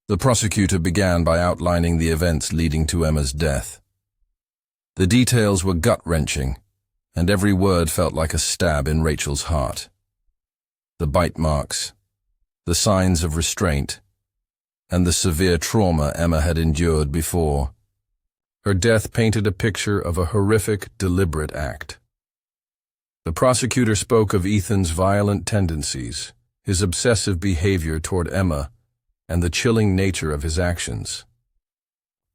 The prosecutor began by outlining the events leading to Emma's death. The details were gut-wrenching, and every word felt like a stab in Rachel's heart. The bite marks, the signs of restraint, and the severe trauma Emma had endured before. Her death painted a picture of a horrific, deliberate act. The prosecutor spoke of Ethan's violent tendencies, his obsessive behavior toward Emma, and the chilling nature of his actions.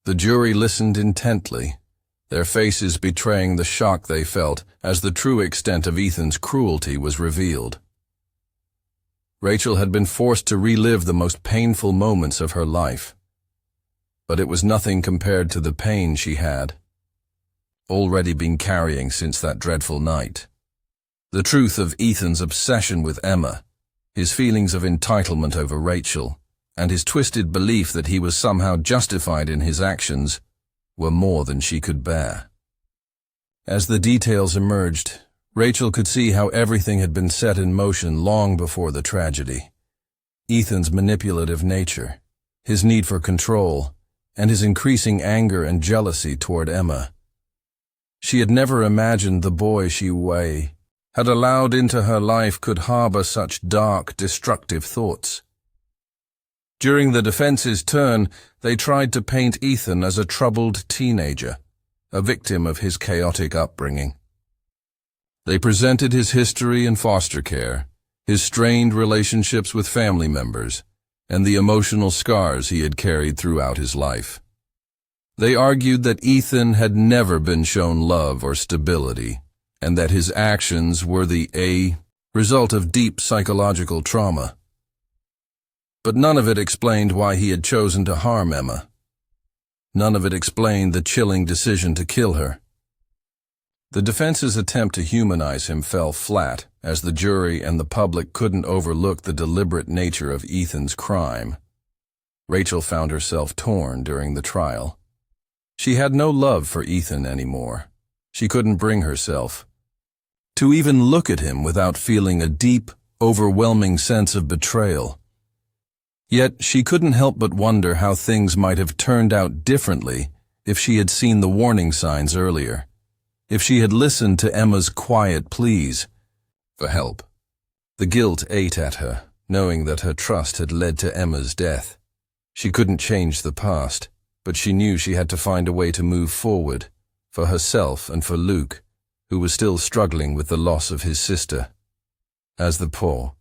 The jury listened intently, their faces betraying the shock they felt as the true extent of Ethan's cruelty was revealed. Rachel had been forced to relive the most painful moments of her life, but it was nothing compared to the pain she had already been carrying since that dreadful night. The truth of Ethan's obsession with Emma, his feelings of entitlement over Rachel, and his twisted belief that he was somehow justified in his actions were more than she could bear. As the details emerged, Rachel could see how everything had been set in motion long before the tragedy. Ethan's manipulative nature, his need for control, and his increasing anger and jealousy toward Emma. She had never imagined the boy she had allowed into her life could harbor such dark, destructive thoughts. During the defense's turn, they tried to paint Ethan as a troubled teenager, a victim of his chaotic upbringing. They presented his history in foster care, his strained relationships with family members, and the emotional scars he had carried throughout his life. They argued that Ethan had never been shown love or stability, and that his actions were the result of deep psychological trauma. But none of it explained why he had chosen to harm Emma. None of it explained the chilling decision to kill her. The defense's attempt to humanize him fell flat, as the jury and the public couldn't overlook the deliberate nature of Ethan's crime. Rachel found herself torn during the trial. She had no love for Ethan anymore. She couldn't bring herself to even look at him without feeling a deep, overwhelming sense of betrayal. Yet she couldn't help but wonder how things might have turned out differently if she had seen the warning signs earlier, if she had listened to Emma's quiet pleas for help. The guilt ate at her, knowing that her trust had led to Emma's death. She couldn't change the past, but she knew she had to find a way to move forward, for herself and for Luke, who was still struggling with the loss of his sister. As the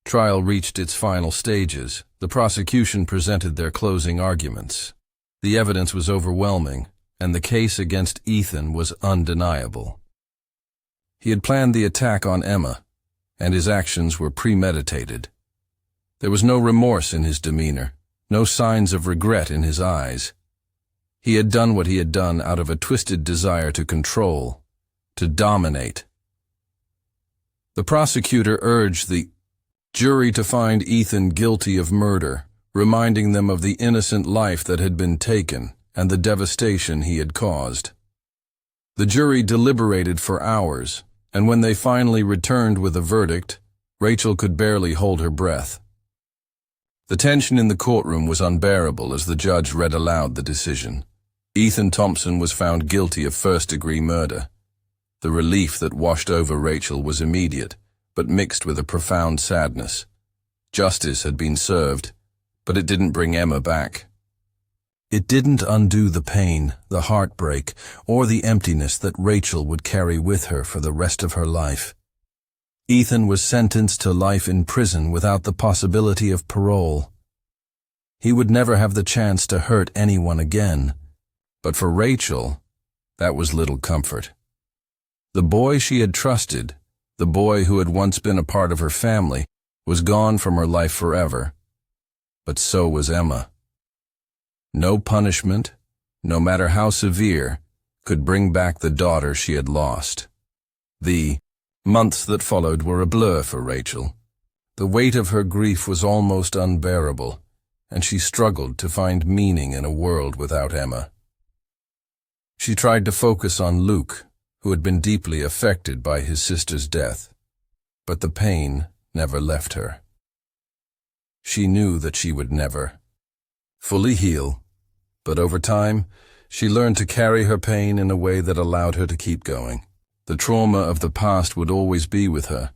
trial reached its final stages, the prosecution presented their closing arguments. The evidence was overwhelming, and the case against Ethan was undeniable. He had planned the attack on Emma, and his actions were premeditated. There was no remorse in his demeanor, no signs of regret in his eyes. He had done what he had done out of a twisted desire to control, to dominate. The prosecutor urged the jury to find Ethan guilty of murder, reminding them of the innocent life that had been taken and the devastation he had caused. The jury deliberated for hours, and when they finally returned with a verdict, Rachel could barely hold her breath. The tension in the courtroom was unbearable as the judge read aloud the decision. Ethan Thompson was found guilty of first-degree murder. The relief that washed over Rachel was immediate, but mixed with a profound sadness. Justice had been served, but it didn't bring Emma back. It didn't undo the pain, the heartbreak, or the emptiness that Rachel would carry with her for the rest of her life. Ethan was sentenced to life in prison without the possibility of parole. He would never have the chance to hurt anyone again, but for Rachel, that was little comfort. The boy she had trusted, the boy who had once been a part of her family, was gone from her life forever. But so was Emma. No punishment, no matter how severe, could bring back the daughter she had lost. The months that followed were a blur for Rachel. The weight of her grief was almost unbearable, and she struggled to find meaning in a world without Emma. She tried to focus on Luke, who had been deeply affected by his sister's death, but the pain never left her. She knew that she would never fully heal, but over time, she learned to carry her pain in a way that allowed her to keep going. The trauma of the past would always be with her,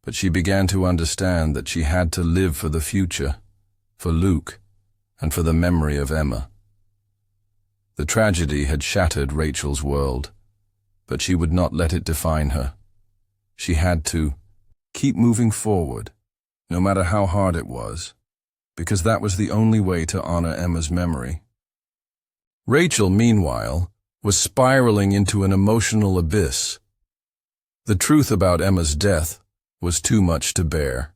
but she began to understand that she had to live for the future, for Luke, and for the memory of Emma. The tragedy had shattered Rachel's world, but she would not let it define her. She had to keep moving forward, no matter how hard it was, because that was the only way to honor Emma's memory. Rachel, meanwhile, was spiraling into an emotional abyss. The truth about Emma's death was too much to bear.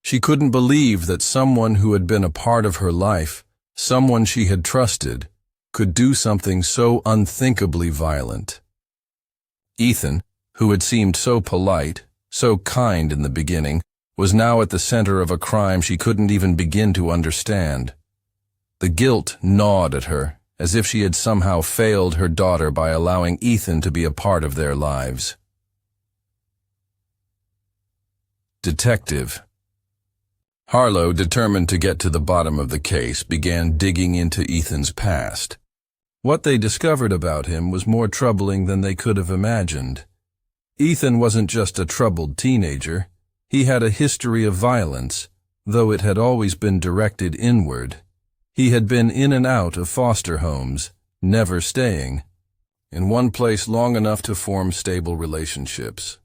She couldn't believe that someone who had been a part of her life, someone she had trusted, could do something so unthinkably violent. Ethan, who had seemed so polite, so kind in the beginning, was now at the center of a crime she couldn't even begin to understand. The guilt gnawed at her, as if she had somehow failed her daughter by allowing Ethan to be a part of their lives. Detective Harlow, determined to get to the bottom of the case, began digging into Ethan's past. What they discovered about him was more troubling than they could have imagined. Ethan wasn't just a troubled teenager. He had a history of violence, though it had always been directed inward. He had been in and out of foster homes, never staying in one place long enough to form stable relationships.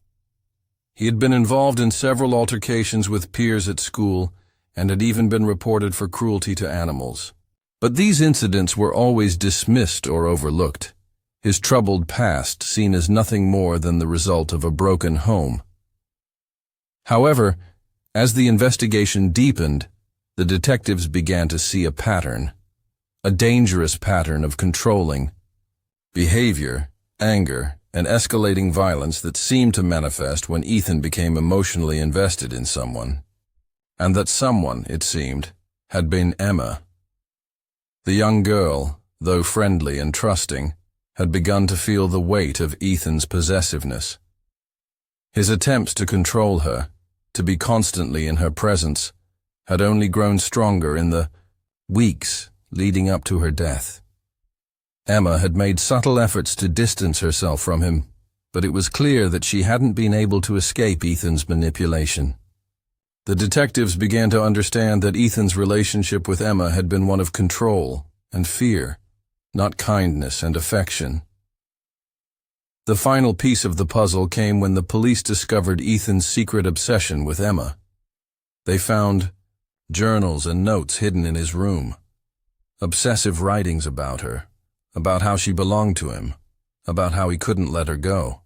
He had been involved in several altercations with peers at school and had even been reported for cruelty to animals. But these incidents were always dismissed or overlooked, his troubled past seen as nothing more than the result of a broken home. However, as the investigation deepened, the detectives began to see a pattern, a dangerous pattern of controlling behavior, anger, and escalating violence that seemed to manifest when Ethan became emotionally invested in someone. And that someone, it seemed, had been Emma. The young girl, though friendly and trusting, had begun to feel the weight of Ethan's possessiveness. His attempts to control her, to be constantly in her presence, had only grown stronger in the weeks leading up to her death. Emma had made subtle efforts to distance herself from him, but it was clear that she hadn't been able to escape Ethan's manipulation. The detectives began to understand that Ethan's relationship with Emma had been one of control and fear, not kindness and affection. The final piece of the puzzle came when the police discovered Ethan's secret obsession with Emma. They found journals and notes hidden in his room, obsessive writings about her, about how she belonged to him, about how he couldn't let her go.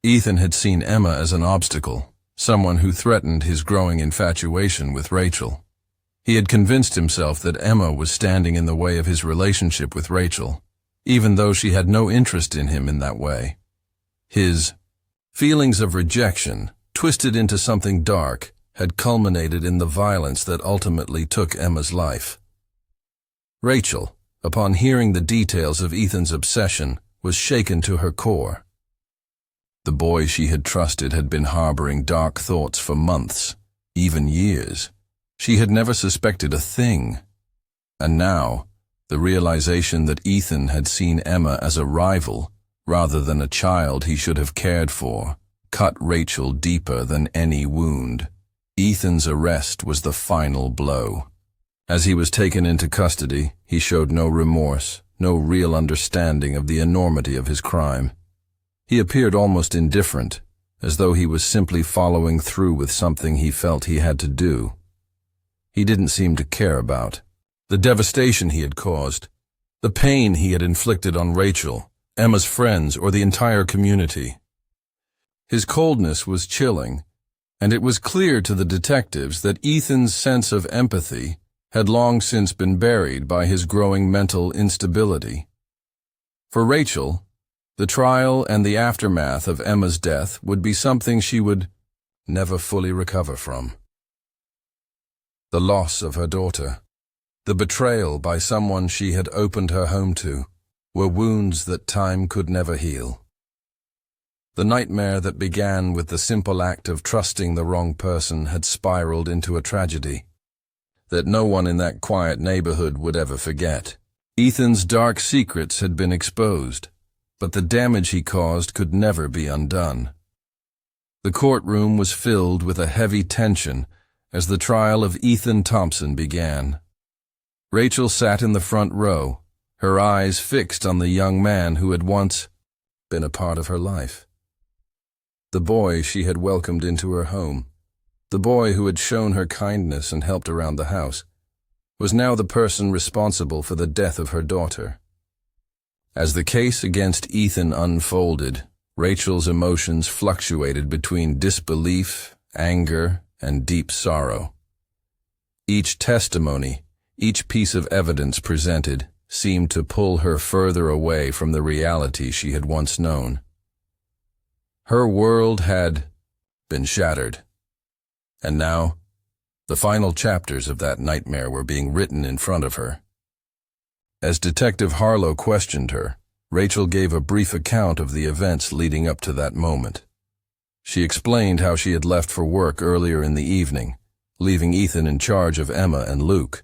Ethan had seen Emma as an obstacle, someone who threatened his growing infatuation with Rachel. He had convinced himself that Emma was standing in the way of his relationship with Rachel, even though she had no interest in him in that way. His feelings of rejection, twisted into something dark, had culminated in the violence that ultimately took Emma's life. Rachel, upon hearing the details of Ethan's obsession, was shaken to her core. The boy she had trusted had been harboring dark thoughts for months, even years. She had never suspected a thing. And now, the realization that Ethan had seen Emma as a rival, rather than a child he should have cared for, cut Rachel deeper than any wound. Ethan's arrest was the final blow. As he was taken into custody, he showed no remorse, no real understanding of the enormity of his crime. He appeared almost indifferent, as though he was simply following through with something he felt he had to do. He didn't seem to care about the devastation he had caused, the pain he had inflicted on Rachel, Emma's friends, or the entire community. His coldness was chilling, and it was clear to the detectives that Ethan's sense of empathy had long since been buried by his growing mental instability. For Rachel, the trial and the aftermath of Emma's death would be something she would never fully recover from. The loss of her daughter, the betrayal by someone she had opened her home to, were wounds that time could never heal. The nightmare that began with the simple act of trusting the wrong person had spiraled into a tragedy. that no one in that quiet neighborhood would ever forget. Ethan's dark secrets had been exposed, but the damage he caused could never be undone. The courtroom was filled with a heavy tension as the trial of Ethan Thompson began. Rachel sat in the front row, her eyes fixed on the young man who had once been a part of her life. The boy she had welcomed into her home, the boy who had shown her kindness and helped around the house, was now the person responsible for the death of her daughter. As the case against Ethan unfolded, Rachel's emotions fluctuated between disbelief, anger, and deep sorrow. Each testimony, each piece of evidence presented, seemed to pull her further away from the reality she had once known. Her world had been shattered, and now the final chapters of that nightmare were being written in front of her. As Detective Harlow questioned her, Rachel gave a brief account of the events leading up to that moment. She explained how she had left for work earlier in the evening, leaving Ethan in charge of Emma and Luke.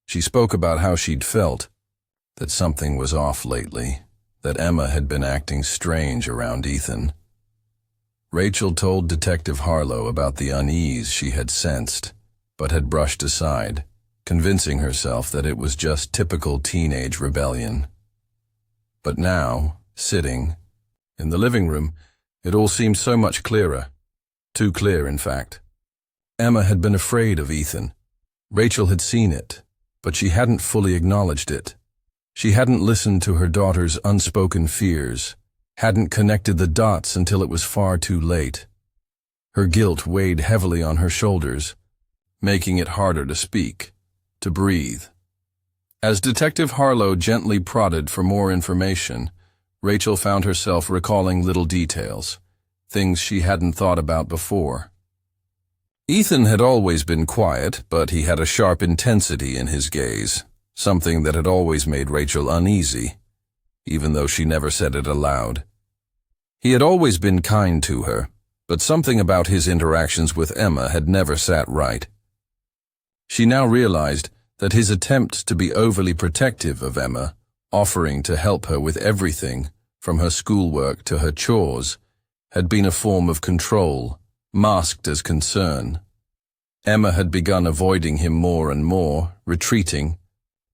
She spoke about how she'd felt, that something was off lately, that Emma had been acting strange around Ethan. Rachel told Detective Harlow about the unease she had sensed, but had brushed aside, convincing herself that it was just typical teenage rebellion. But now, sitting in the living room, it all seemed so much clearer. Too clear, in fact. Emma had been afraid of Ethan. Rachel had seen it, but she hadn't fully acknowledged it. She hadn't listened to her daughter's unspoken fears, hadn't connected the dots until it was far too late. Her guilt weighed heavily on her shoulders, making it harder to speak, to breathe. As Detective Harlow gently prodded for more information, Rachel found herself recalling little details, things she hadn't thought about before. Ethan had always been quiet, but he had a sharp intensity in his gaze, something that had always made Rachel uneasy, even though she never said it aloud. He had always been kind to her, but something about his interactions with Emma had never sat right. She now realized that his attempt to be overly protective of Emma, offering to help her with everything, from her schoolwork to her chores, had been a form of control, masked as concern. Emma had begun avoiding him more and more, retreating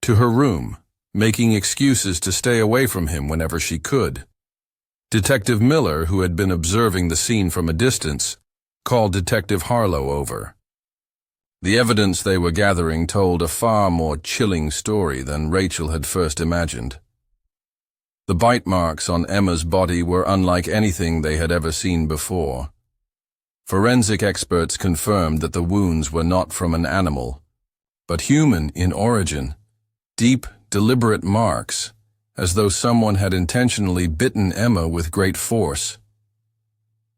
to her room, making excuses to stay away from him whenever she could. Detective Miller, who had been observing the scene from a distance, called Detective Harlow over. The evidence they were gathering told a far more chilling story than Rachel had first imagined. The bite marks on Emma's body were unlike anything they had ever seen before. Forensic experts confirmed that the wounds were not from an animal, but human in origin, deep, deliberate marks, as though someone had intentionally bitten Emma with great force.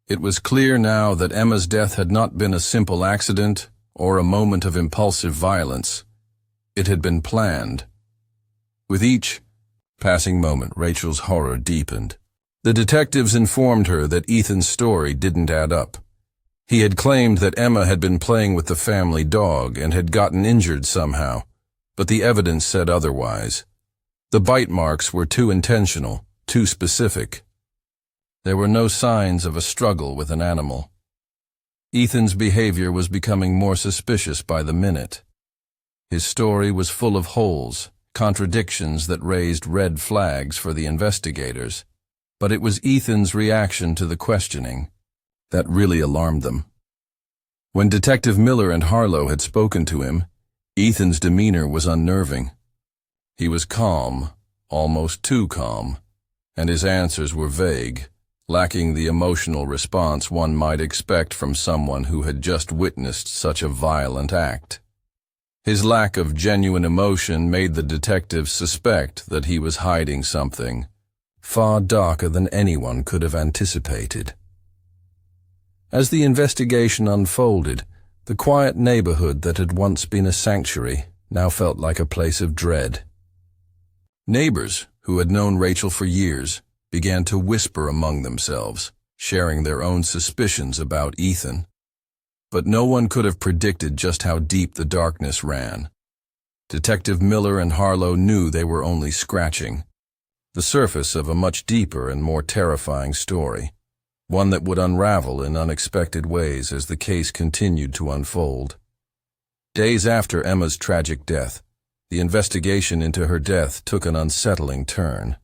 It was clear now that Emma's death had not been a simple accident or a moment of impulsive violence. It had been planned. With each passing moment, Rachel's horror deepened. The detectives informed her that Ethan's story didn't add up. He had claimed that Emma had been playing with the family dog and had gotten injured somehow, but the evidence said otherwise. The bite marks were too intentional, too specific. There were no signs of a struggle with an animal. Ethan's behavior was becoming more suspicious by the minute. His story was full of holes, contradictions that raised red flags for the investigators, but it was Ethan's reaction to the questioning that really alarmed them. When Detective Miller and Harlow had spoken to him, Ethan's demeanor was unnerving. He was calm, almost too calm, and his answers were vague, lacking the emotional response one might expect from someone who had just witnessed such a violent act. His lack of genuine emotion made the detectives suspect that he was hiding something far darker than anyone could have anticipated. As the investigation unfolded, the quiet neighborhood that had once been a sanctuary now felt like a place of dread. Neighbors, who had known Rachel for years, began to whisper among themselves, sharing their own suspicions about Ethan. But no one could have predicted just how deep the darkness ran. Detective Miller and Harlow knew they were only scratching the surface of a much deeper and more terrifying story, one that would unravel in unexpected ways as the case continued to unfold. Days after Emma's tragic death, the investigation into her death took an unsettling turn.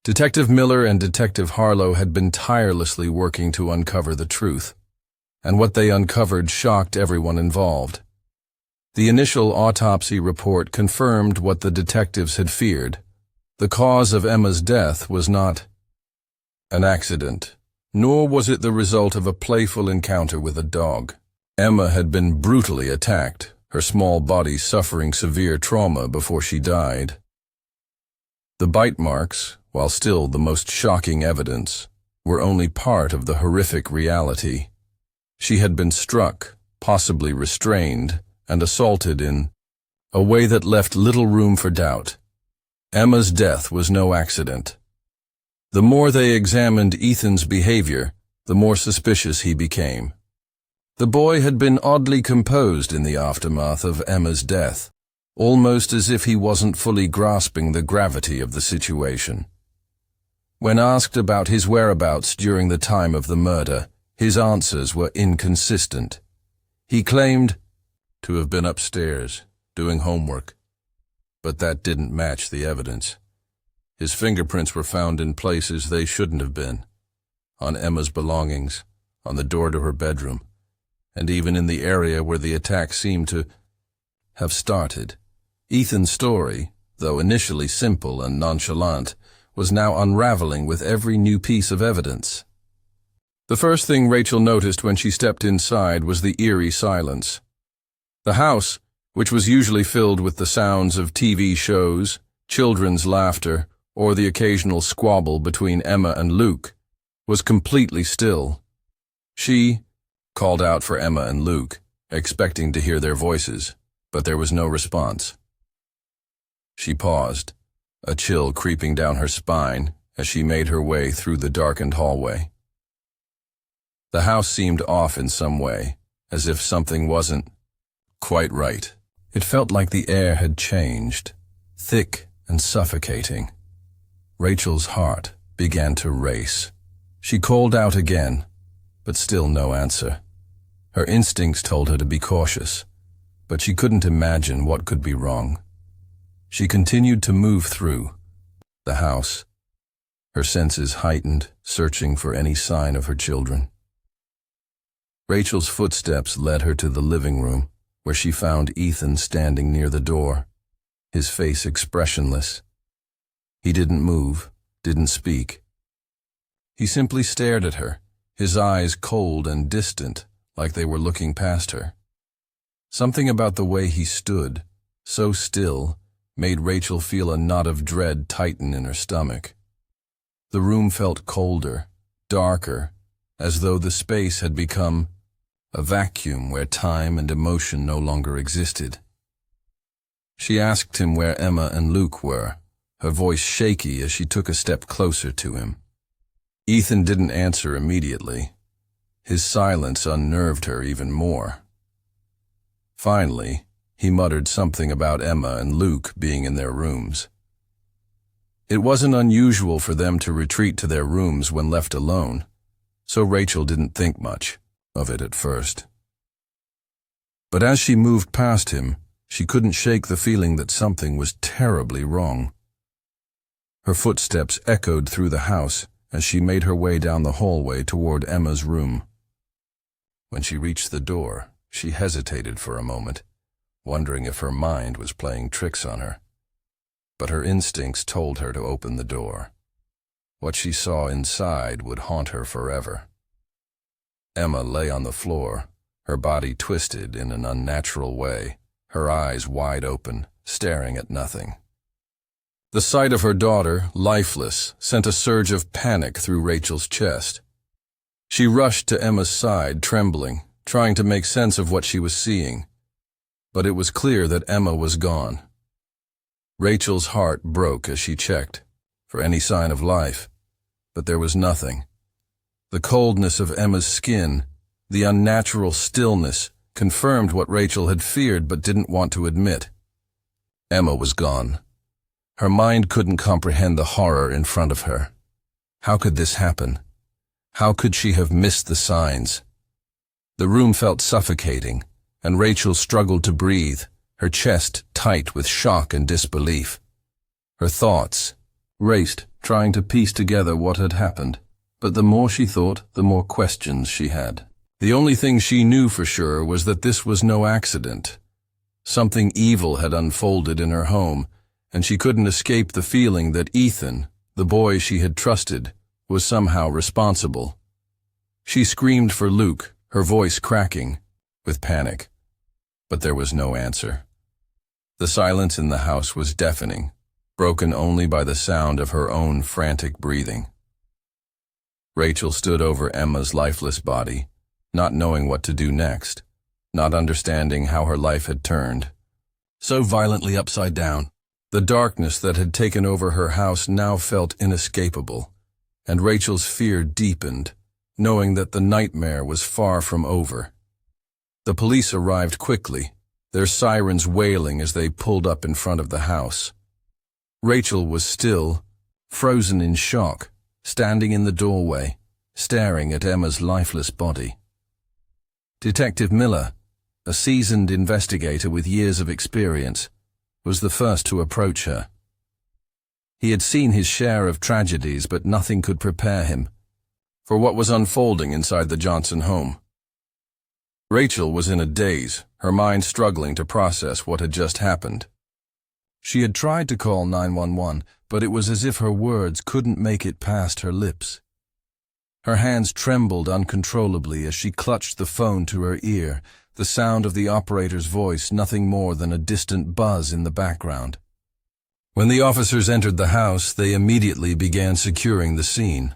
Detective Miller and Detective Harlow had been tirelessly working to uncover the truth, and what they uncovered shocked everyone involved. The initial autopsy report confirmed what the detectives had feared. The cause of Emma's death was not an accident, nor was it the result of a playful encounter with a dog. Emma had been brutally attacked, her small body suffering severe trauma before she died. The bite marks, while still the most shocking evidence, were only part of the horrific reality. She had been struck, possibly restrained, and assaulted in a way that left little room for doubt. Emma's death was no accident. The more they examined Ethan's behavior, the more suspicious he became. The boy had been oddly composed in the aftermath of Emma's death, almost as if he wasn't fully grasping the gravity of the situation. When asked about his whereabouts during the time of the murder, his answers were inconsistent. He claimed to have been upstairs, doing homework, but that didn't match the evidence. His fingerprints were found in places they shouldn't have been, on Emma's belongings, on the door to her bedroom, and even in the area where the attack seemed to have started. Ethan's story, though initially simple and nonchalant, was now unraveling with every new piece of evidence. The first thing Rachel noticed when she stepped inside was the eerie silence. The house, which was usually filled with the sounds of TV shows, children's laughter, or the occasional squabble between Emma and Luke, was completely still. She called out for Emma and Luke, expecting to hear their voices, but there was no response. She paused, a chill creeping down her spine as she made her way through the darkened hallway. The house seemed off in some way, as if something wasn't quite right. It felt like the air had changed, thick and suffocating. Rachel's heart began to race. She called out again, but still no answer. Her instincts told her to be cautious, but she couldn't imagine what could be wrong. She continued to move through the house, her senses heightened, searching for any sign of her children. Rachel's footsteps led her to the living room, where she found Ethan standing near the door, his face expressionless. He didn't move, didn't speak. He simply stared at her, his eyes cold and distant, like they were looking past her. Something about the way he stood, so still, made Rachel feel a knot of dread tighten in her stomach. The room felt colder, darker, as though the space had become a vacuum where time and emotion no longer existed. She asked him where Emma and Luke were, her voice shaky as she took a step closer to him. Ethan didn't answer immediately. His silence unnerved her even more. Finally, he muttered something about Emma and Luke being in their rooms. It wasn't unusual for them to retreat to their rooms when left alone, so Rachel didn't think much of it at first. But as she moved past him, she couldn't shake the feeling that something was terribly wrong. Her footsteps echoed through the house as she made her way down the hallway toward Emma's room. When she reached the door, she hesitated for a moment, wondering if her mind was playing tricks on her. But her instincts told her to open the door. What she saw inside would haunt her forever. Emma lay on the floor, her body twisted in an unnatural way, her eyes wide open, staring at nothing. The sight of her daughter, lifeless, sent a surge of panic through Rachel's chest. She rushed to Emma's side, trembling, trying to make sense of what she was seeing. But it was clear that Emma was gone. Rachel's heart broke as she checked for any sign of life, but there was nothing. The coldness of Emma's skin, The unnatural stillness confirmed what Rachel had feared but didn't want to admit. Emma was gone. Her mind couldn't comprehend the horror in front of her. How could this happen? How could she have missed the signs? The room felt suffocating, and Rachel struggled to breathe, her chest tight with shock and disbelief. Her thoughts raced, trying to piece together what had happened, but the more she thought, the more questions she had. The only thing she knew for sure was that this was no accident. Something evil had unfolded in her home, and she couldn't escape the feeling that Ethan, the boy she had trusted, was somehow responsible. She screamed for Luke, her voice cracking with panic, but there was no answer. The silence in the house was deafening, broken only by the sound of her own frantic breathing. Rachel stood over Emma's lifeless body, not knowing what to do next, not understanding how her life had turned so violently upside down. The darkness that had taken over her house now felt inescapable, and Rachel's fear deepened, knowing that the nightmare was far from over. The police arrived quickly, their sirens wailing as they pulled up in front of the house. Rachel was still, frozen in shock, standing in the doorway, staring at Emma's lifeless body. Detective Miller, a seasoned investigator with years of experience, was the first to approach her. He had seen his share of tragedies, but nothing could prepare him for what was unfolding inside the Johnson home. Rachel was in a daze, her mind struggling to process what had just happened. She had tried to call 911, but it was as if her words couldn't make it past her lips. Her hands trembled uncontrollably as she clutched the phone to her ear, the sound of the operator's voice nothing more than a distant buzz in the background. When the officers entered the house, they immediately began securing the scene.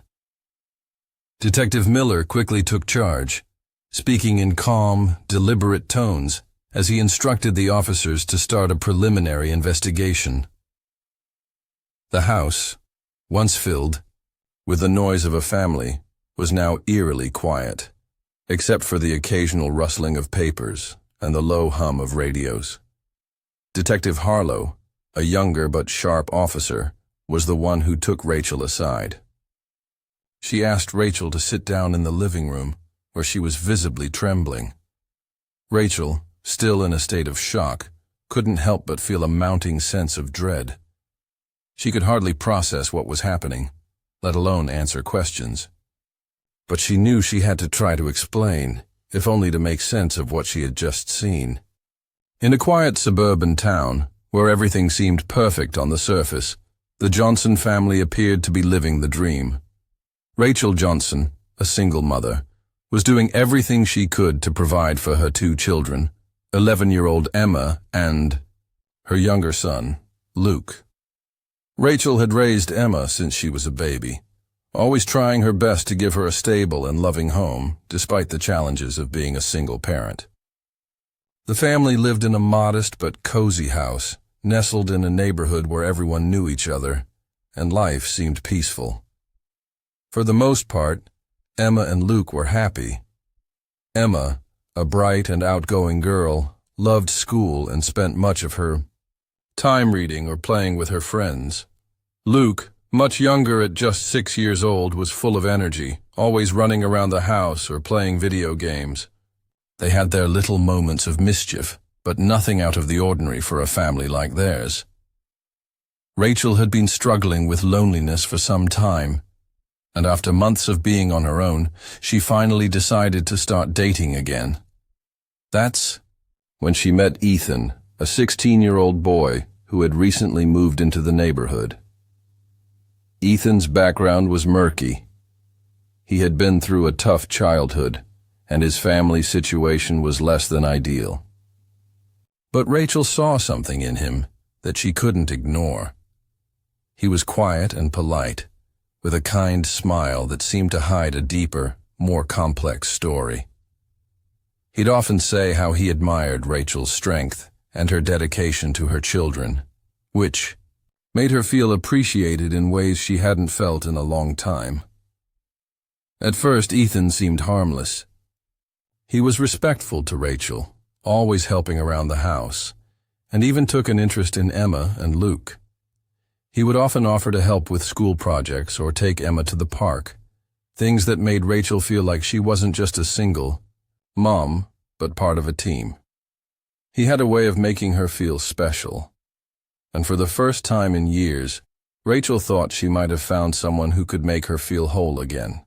Detective Miller quickly took charge, speaking in calm, deliberate tones as he instructed the officers to start a preliminary investigation. The house, once filled with the noise of a family, was now eerily quiet, except for the occasional rustling of papers and the low hum of radios. Detective Harlow, a younger but sharp officer, was the one who took Rachel aside. She asked Rachel to sit down in the living room, where she was visibly trembling. Rachel, still in a state of shock, couldn't help but feel a mounting sense of dread. She could hardly process what was happening, let alone answer questions. But she knew she had to try to explain, if only to make sense of what she had just seen. In a quiet suburban town, where everything seemed perfect on the surface, the Johnson family appeared to be living the dream. Rachel Johnson, a single mother, was doing everything she could to provide for her two children, 11-year-old Emma and her younger son, Luke. Rachel had raised Emma since she was a baby, always trying her best to give her a stable and loving home, despite the challenges of being a single parent. The family lived in a modest but cozy house, nestled in a neighborhood where everyone knew each other, and life seemed peaceful. For the most part, Emma and Luke were happy. Emma, a bright and outgoing girl, loved school and spent much of her time reading or playing with her friends. Luke, much younger at just 6 years old, was full of energy, always running around the house or playing video games. They had their little moments of mischief, but nothing out of the ordinary for a family like theirs. Rachel had been struggling with loneliness for some time, and after months of being on her own, she finally decided to start dating again. That's when she met Ethan, a 16-year-old boy who had recently moved into the neighborhood. Ethan's background was murky. He had been through a tough childhood, and his family situation was less than ideal. But Rachel saw something in him that she couldn't ignore. He was quiet and polite, with a kind smile that seemed to hide a deeper, more complex story. He'd often say how he admired Rachel's strength and her dedication to her children, which made her feel appreciated in ways she hadn't felt in a long time. At first, Ethan seemed harmless. He was respectful to Rachel, always helping around the house, and even took an interest in Emma and Luke. He would often offer to help with school projects or take Emma to the park, things that made Rachel feel like she wasn't just a single mom, but part of a team. He had a way of making her feel special, and for the first time in years, Rachel thought she might have found someone who could make her feel whole again.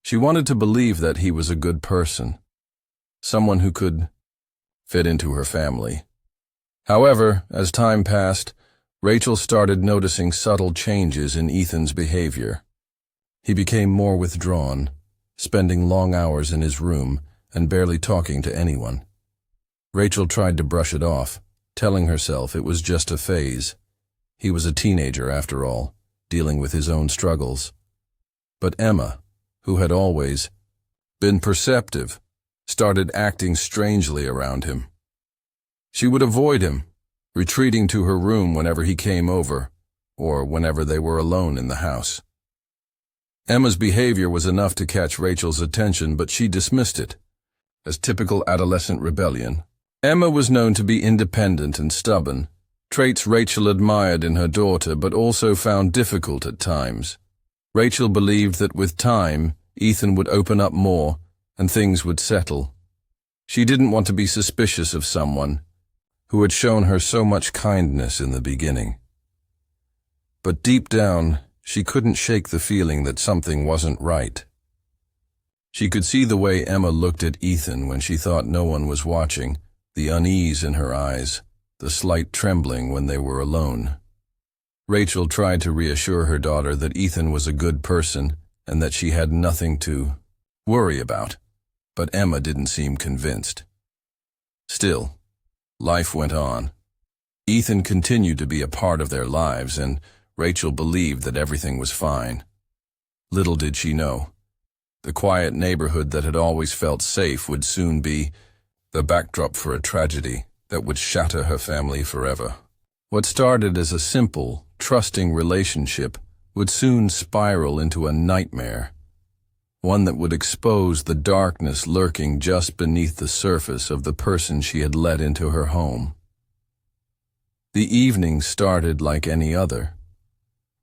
She wanted to believe that he was a good person, someone who could fit into her family. However, as time passed, Rachel started noticing subtle changes in Ethan's behavior. He became more withdrawn, spending long hours in his room and barely talking to anyone. Rachel tried to brush it off, telling herself it was just a phase. He was a teenager after all, dealing with his own struggles. But Emma, who had always been perceptive, started acting strangely around him. She would avoid him, retreating to her room whenever he came over, or whenever they were alone in the house. Emma's behavior was enough to catch Rachel's attention, but she dismissed it as typical adolescent rebellion. Emma was known to be independent and stubborn, traits Rachel admired in her daughter but also found difficult at times. Rachel believed that with time, Ethan would open up more and things would settle. She didn't want to be suspicious of someone who had shown her so much kindness in the beginning. But deep down, she couldn't shake the feeling that something wasn't right. She could see the way Emma looked at Ethan when she thought no one was watching, the unease in her eyes, the slight trembling when they were alone. Rachel tried to reassure her daughter that Ethan was a good person and that she had nothing to worry about, but Emma didn't seem convinced. Still, life went on. Ethan continued to be a part of their lives, and Rachel believed that everything was fine. Little did she know, the quiet neighborhood that had always felt safe would soon be the backdrop for a tragedy that would shatter her family forever. What started as a simple, trusting relationship would soon spiral into a nightmare, one that would expose the darkness lurking just beneath the surface of the person she had let into her home. The evening started like any other.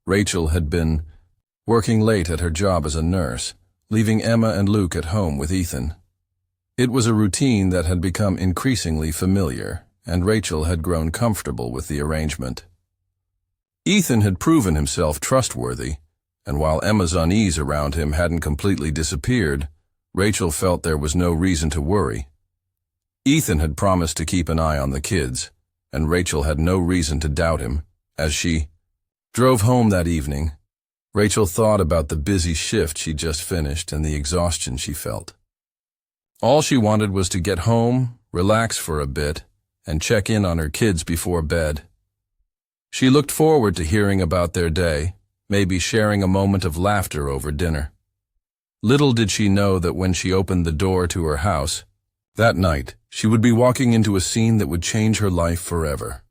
Rachel had been working late at her job as a nurse, leaving Emma and Luke at home with Ethan. It was a routine that had become increasingly familiar, and Rachel had grown comfortable with the arrangement. Ethan had proven himself trustworthy, and while Emma's unease around him hadn't completely disappeared, Rachel felt there was no reason to worry. Ethan had promised to keep an eye on the kids, and Rachel had no reason to doubt him. As she drove home that evening, Rachel thought about the busy shift she'd just finished and the exhaustion she felt. All she wanted was to get home, relax for a bit, and check in on her kids before bed. She looked forward to hearing about their day, maybe sharing a moment of laughter over dinner. Little did she know that when she opened the door to her house, that night she would be walking into a scene that would change her life forever.